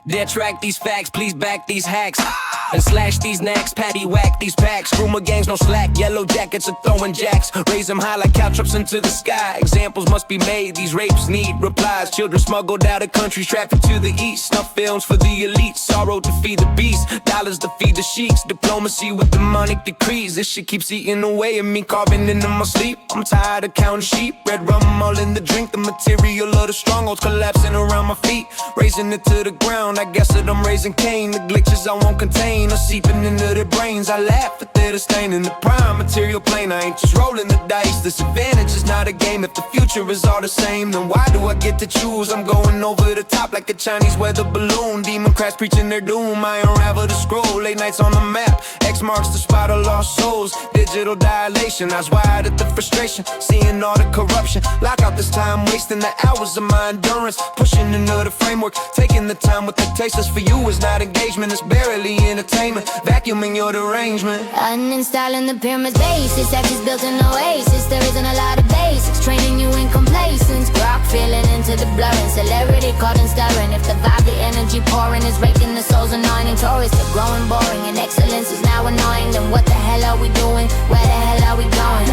Dead track these facts, please back these hacks and slash these necks, patty whack these packs. Rumor gangs no slack, yellow jackets are throwing jacks. Raise them high like caltrops into the sky. Examples must be made, these rapes need replies. Children smuggled out of countries, trafficked to the east. Snuff films for the elite, sorrow to feed the beast. Dollars to feed the sheiks, diplomacy with demonic decrees. This shit keeps eating away at me, carving into my sleep. I'm tired of counting sheep, red rum all in the drink. The material of the strongholds collapsing around my feet. Raising it to the ground, I guess that I'm raising Cain. The glitches I won't contain are seeping into their brains. I laugh at their disdain in the prime material plane. I ain't just rolling the dice, this advantage is not a game. If the future is all the same, then why do I get to choose? I'm going over the top like a Chinese weather balloon. Demon crafts preaching their doom, I unravel the scroll. Late nights on the map, X marks the spot of lost souls. Digital dilation, eyes wide at the frustration, seeing all the corruption. Lock out this time, wasting the hours of my endurance. Pushing into the framework, taking the time with the tasteless. For you is not engagement, it's barely entertainment. Vacuuming your derangement. Uninstalling the pyramid's basis, actions built in oasis. There isn't a lot of basics, training you in complacence. Grok feeling into the blurring, celerity cauldron stirring. If the vibe, the energy pouring is raking the soul's anointing. Tourists are growing boring and excellence is now annoying. Then what the hell are we doing? Where the hell are we going?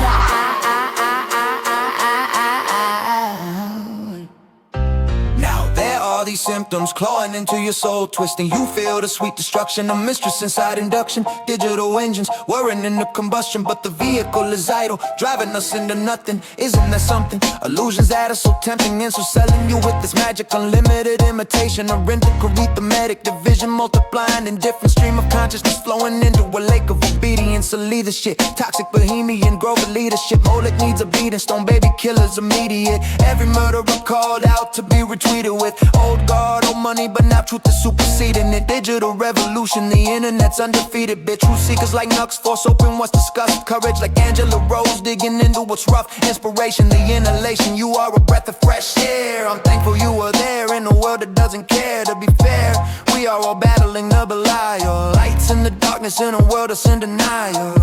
All these symptoms clawing into your soul, twisting. You feel the sweet destruction, a mistress inside induction. Digital engines whirring into combustion, but the vehicle is idle, driving us into nothing. Isn't that something? Illusions that are so tempting, and so selling you with this magic, unlimited imitation. A arithmetic division multiplying in different stream of consciousness, flowing into a lake of obedience. A leadership, toxic bohemian grove of leadership. Moloch needs a beating, stone baby killers immediate. Every murderer called out to be retweeted with old guard, old money, but now truth is superseding it. Digital revolution, the internet's undefeated, bitch. Truth seekers like Nux, force open what's discussed. Courage like Angela Rose, digging into what's rough. Inspiration, the inhalation, you are a breath of fresh air. I'm thankful you were there in a world that doesn't care. To be fair, we are all battling the Belial. Lights in the darkness in a world that's in denial.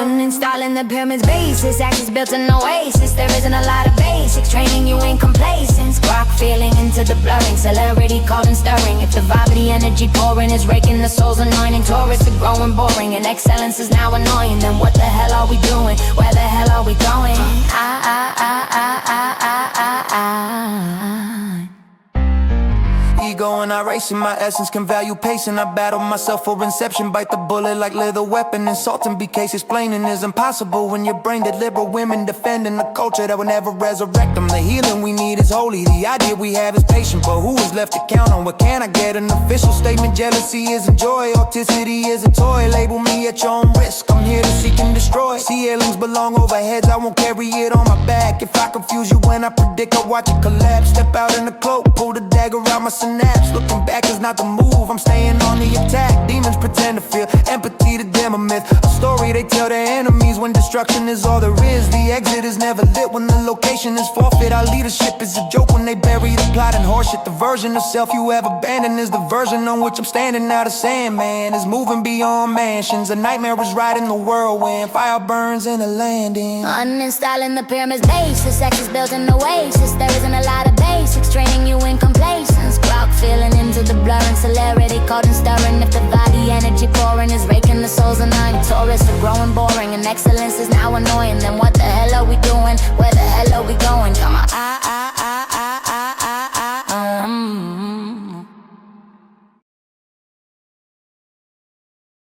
Uninstalling the pyramid's basis, actions built in oasis. There isn't a lot of basics, training you in complacence. Grok feeling into the blurring, celerity cauldron stirring. If the vibe of the energy pouring is raking the soul's anointing. Tourists are growing boring and excellence is now annoying. Then what the hell are we doing? Where the hell are we going? Ego and I racing, my essence can value pacing. I battle myself for inception, bite the bullet like leather weapon. Insulting BK's explaining is impossible when your brain dead liberal women defending a culture that will never resurrect them. The healing we need is holy, the idea we have is patient, but who is left to count on? What can I get? An official statement, jealousy isn't joy, authenticity is a toy. Label me at your own risk, I'm here to seek and destroy. See, aliens belong over heads, I won't carry it on my back. If I confuse you when I predict, I'll watch it collapse. Step out in the cloak, pull the dagger out my synapse. Looking back is not the move, I'm staying on the attack. Demons pretend to feel empathy, to them a myth, a story they tell their enemies when destruction is all there is. The exit is never lit when the location is forfeit. Our leadership is a joke when they bury the plot and horseshit. The version of self you have abandoned is the version on which I'm standing. Now the Sandman is moving beyond mansions. A nightmare is riding the whirlwind, fire burns in the landing. Uninstalling the pyramid's basis, actions built in oasis. There isn't a lot of basics, training you in complacence. Grok feeling into the blurring, celerity cauldron stirring. If the body energy pouring is raking the soul's anointing. Tourists are growing boring and excellence is now annoying. Then what the hell are we doing? Where